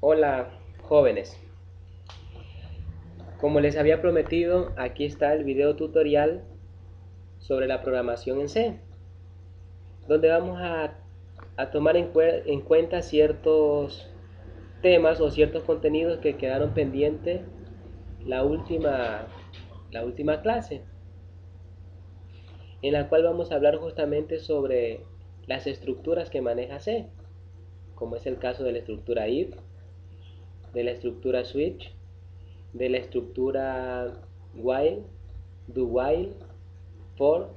Hola jóvenes, como les había prometido, aquí está el video tutorial sobre la programación en C, donde vamos a tomar en cuenta ciertos temas o ciertos contenidos que quedaron pendientes la última, la última clase, en la cual vamos a hablar justamente sobre las estructuras que maneja C, como es el caso de la estructura if, de la estructura switch, de la estructura while, do while, for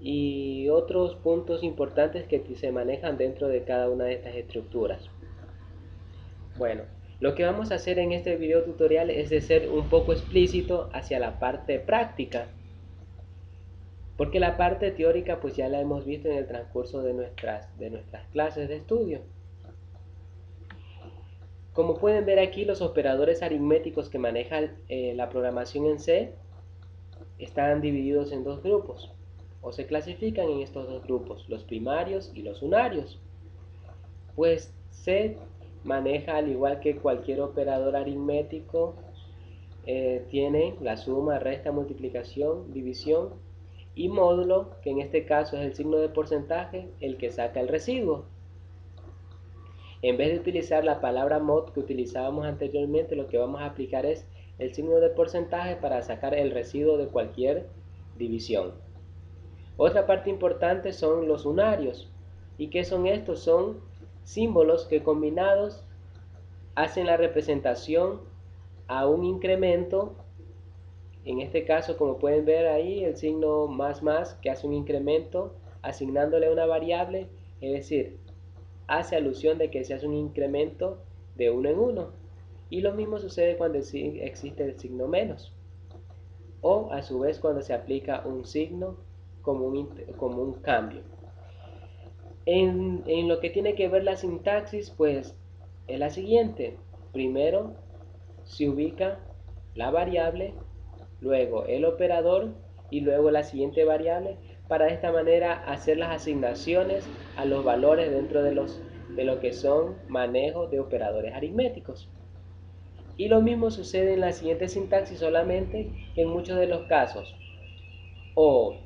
y otros puntos importantes que se manejan dentro de cada una de estas estructuras. Bueno, lo que vamos a hacer en este video tutorial es de ser un poco explícito hacia la parte práctica, porque la parte teórica pues ya la hemos visto en el transcurso de nuestras clases de estudio. Como pueden ver aquí, los operadores aritméticos que maneja la programación en C están divididos en dos grupos, o se clasifican en estos dos grupos, los primarios y los unarios. Pues C maneja, al igual que cualquier operador aritmético, tiene la suma, resta, multiplicación, división y módulo, que en este caso es el signo de porcentaje, el que saca el residuo. En vez de utilizar la palabra mod que utilizábamos anteriormente, lo que vamos a aplicar es el signo de porcentaje para sacar el residuo de cualquier división. Otra parte importante son los unarios. ¿Y qué son estos? Son símbolos que combinados hacen la representación a un incremento. En este caso, como pueden ver ahí, el signo más que hace un incremento asignándole una variable, es decir, hace alusión de que se hace un incremento de uno en uno. Y lo mismo sucede cuando existe el signo menos. O a su vez cuando se aplica un signo como un cambio. En lo que tiene que ver la sintaxis, pues es la siguiente. Primero se ubica la variable, luego el operador y luego la siguiente variable, para de esta manera hacer las asignaciones a los valores dentro de lo que son manejos de operadores aritméticos. Y lo mismo sucede en la siguiente sintaxis, solamente que en muchos de los casos o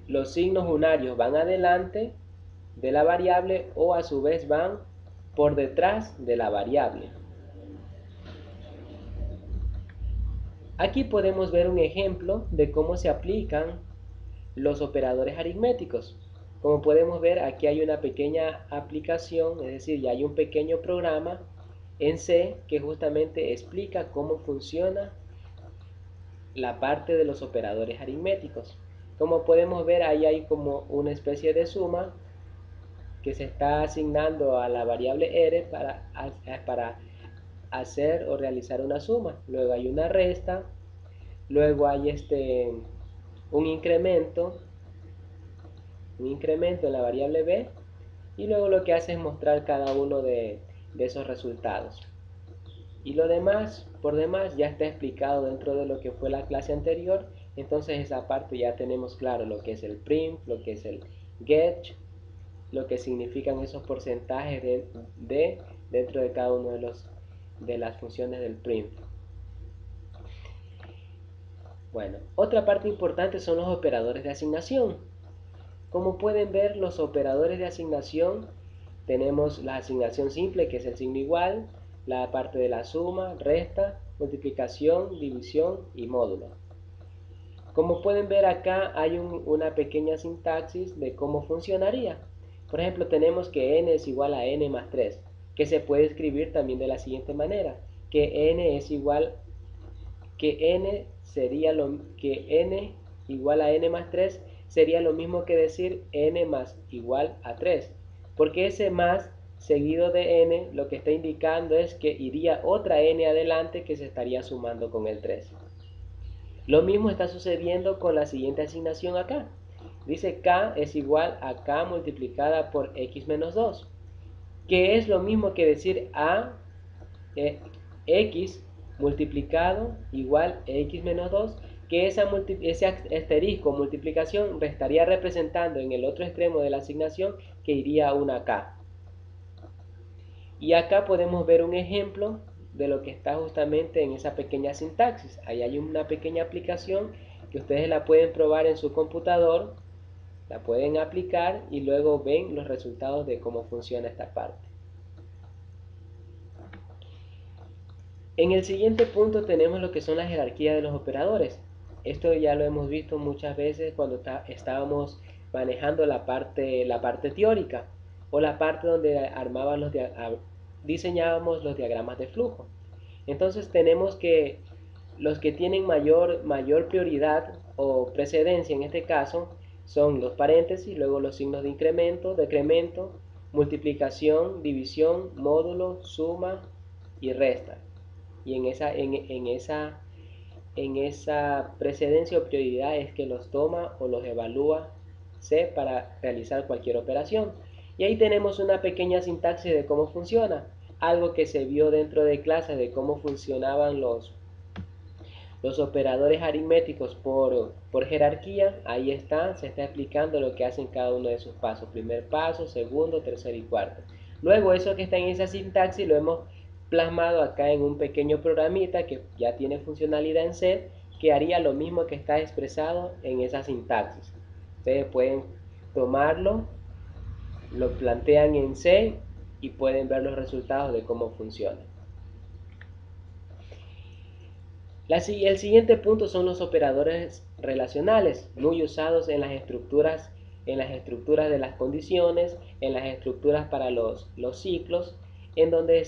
los signos unarios van adelante de la variable o a su vez van por detrás de la variable. Aquí podemos ver un ejemplo de cómo se aplican los operadores aritméticos. Como podemos ver, aquí hay una pequeña aplicación, es decir, ya hay un pequeño programa en C que justamente explica cómo funciona la parte de los operadores aritméticos. Como podemos ver, ahí hay como una especie de suma que se está asignando a la variable r para hacer o realizar una suma. Luego hay una resta, luego hay un incremento, en la variable b, y luego lo que hace es mostrar cada uno de esos resultados. Y lo demás, por demás, ya está explicado dentro de lo que fue la clase anterior. Entonces esa parte ya tenemos claro lo que es el print, lo que es el get, lo que significan esos porcentajes dentro de cada uno de las funciones del print. Bueno, otra parte importante son los operadores de asignación. Como pueden ver, los operadores de asignación, tenemos la asignación simple, que es el signo igual, la parte de la suma, resta, multiplicación, división y módulo. Como pueden ver acá hay una pequeña sintaxis de cómo funcionaría. Por ejemplo, tenemos que n es igual a n más 3, que se puede escribir también de la siguiente manera, que n es igual, que n sería que n igual a n más 3 sería lo mismo que decir n más igual a 3, porque ese más seguido de n lo que está indicando es que iría otra n adelante que se estaría sumando con el 3. Lo mismo está sucediendo con la siguiente asignación acá. Dice k es igual a k multiplicada por x menos 2, que es lo mismo que decir x multiplicado igual x menos 2, que ese asterisco multiplicación estaría representando en el otro extremo de la asignación que iría a una k. Y acá podemos ver un ejemplo de lo que está justamente en esa pequeña sintaxis. Ahí hay una pequeña aplicación que ustedes la pueden probar en su computador, la pueden aplicar y luego ven los resultados de cómo funciona esta parte. En el siguiente punto tenemos lo que son las jerarquías de los operadores. Esto ya lo hemos visto muchas veces cuando estábamos manejando la parte teórica o la parte donde diseñábamos los diagramas de flujo. Entonces tenemos que los que tienen mayor prioridad o precedencia en este caso son los paréntesis, luego los signos de incremento, decremento, multiplicación, división, módulo, suma y resta. Y en esa precedencia o prioridad es que los toma o los evalúa C para realizar cualquier operación. Y ahí tenemos una pequeña sintaxis de cómo funciona, algo que se vio dentro de clase de cómo funcionaban los operadores aritméticos por jerarquía. Ahí está, se está explicando lo que hacen cada uno de sus pasos, primer paso, segundo, tercer y cuarto. Luego eso que está en esa sintaxis lo hemos plasmado acá en un pequeño programita que ya tiene funcionalidad en C, que haría lo mismo que está expresado en esa sintaxis. Ustedes pueden tomarlo, lo plantean en C y pueden ver los resultados de cómo funciona. El siguiente punto son los operadores relacionales, muy usados en las estructuras de las condiciones, en las estructuras para los ciclos, en donde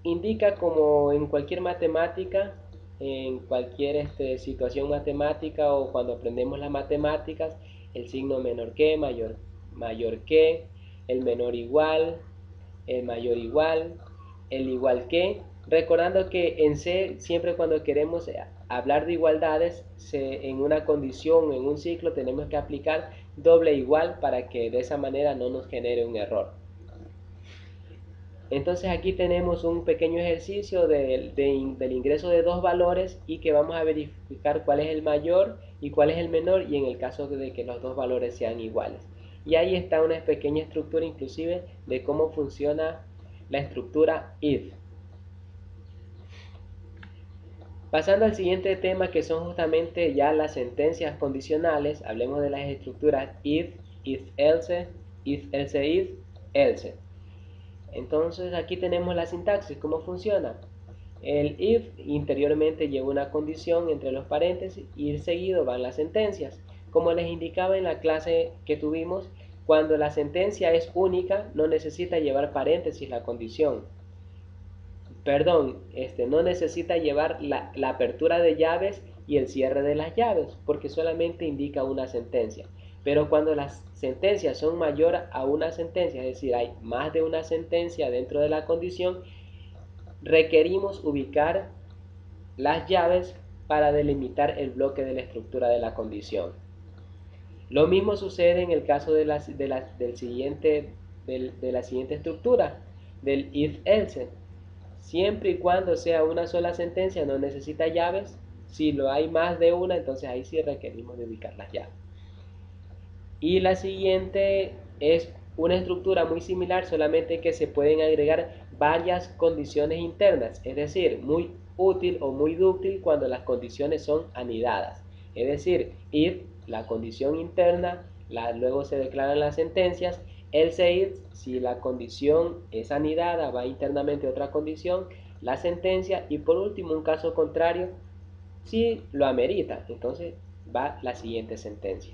indica, como en cualquier matemática, en cualquier situación matemática o cuando aprendemos las matemáticas, el signo menor que, mayor que, el menor igual, el mayor igual, el igual que, recordando que en C siempre cuando queremos hablar de igualdades, en una condición, en un ciclo, tenemos que aplicar doble igual para que de esa manera no nos genere un error. Entonces aquí tenemos un pequeño ejercicio del ingreso de dos valores y que vamos a verificar cuál es el mayor y cuál es el menor, y en el caso de que los dos valores sean iguales. Y ahí está una pequeña estructura inclusive de cómo funciona la estructura if. Pasando al siguiente tema, que son justamente ya las sentencias condicionales, hablemos de las estructuras if, if-else, if-else-if, else. Entonces aquí tenemos la sintaxis, cómo funciona. El if interiormente lleva una condición entre los paréntesis y seguido van las sentencias. Como les indicaba en la clase que tuvimos, cuando la sentencia es única no necesita llevar paréntesis la condición. Perdón, no necesita llevar la apertura de llaves y el cierre de las llaves, porque solamente indica una sentencia. Pero cuando las sentencias son mayor a una sentencia, es decir, hay más de una sentencia dentro de la condición, requerimos ubicar las llaves para delimitar el bloque de la estructura de la condición. Lo mismo sucede en el caso de la siguiente estructura, del if-else. Siempre y cuando sea una sola sentencia no necesita llaves. Si lo hay más de una, entonces ahí sí requerimos de ubicar las llaves. Y la siguiente es una estructura muy similar, solamente que se pueden agregar varias condiciones internas, es decir, muy útil o muy dúctil cuando las condiciones son anidadas. Es decir, if, la condición interna, luego se declaran las sentencias, else if, si la condición es anidada, va internamente otra condición, la sentencia, y por último, un caso contrario, si lo amerita, entonces va la siguiente sentencia.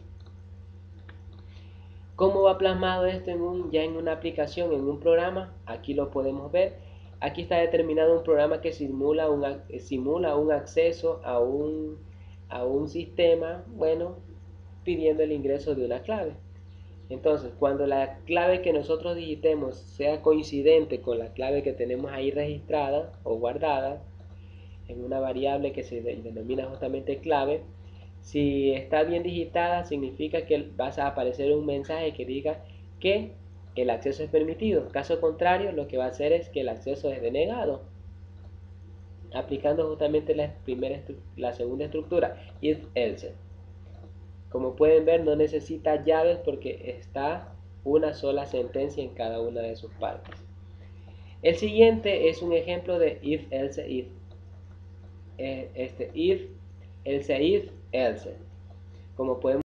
¿Cómo va plasmado esto ya en una aplicación, en un programa? Aquí lo podemos ver. Aquí está determinado un programa que simula un acceso a un sistema, bueno, pidiendo el ingreso de una clave. Entonces, cuando la clave que nosotros digitemos sea coincidente con la clave que tenemos ahí registrada o guardada en una variable que se denomina justamente clave, si está bien digitada, significa que va a aparecer un mensaje que diga que el acceso es permitido. Caso contrario, lo que va a hacer es que el acceso es denegado. Aplicando justamente la segunda estructura, if-else. Como pueden ver, no necesita llaves porque está una sola sentencia en cada una de sus partes. El siguiente es un ejemplo de if, else, if. If, else, if, else. Como podemos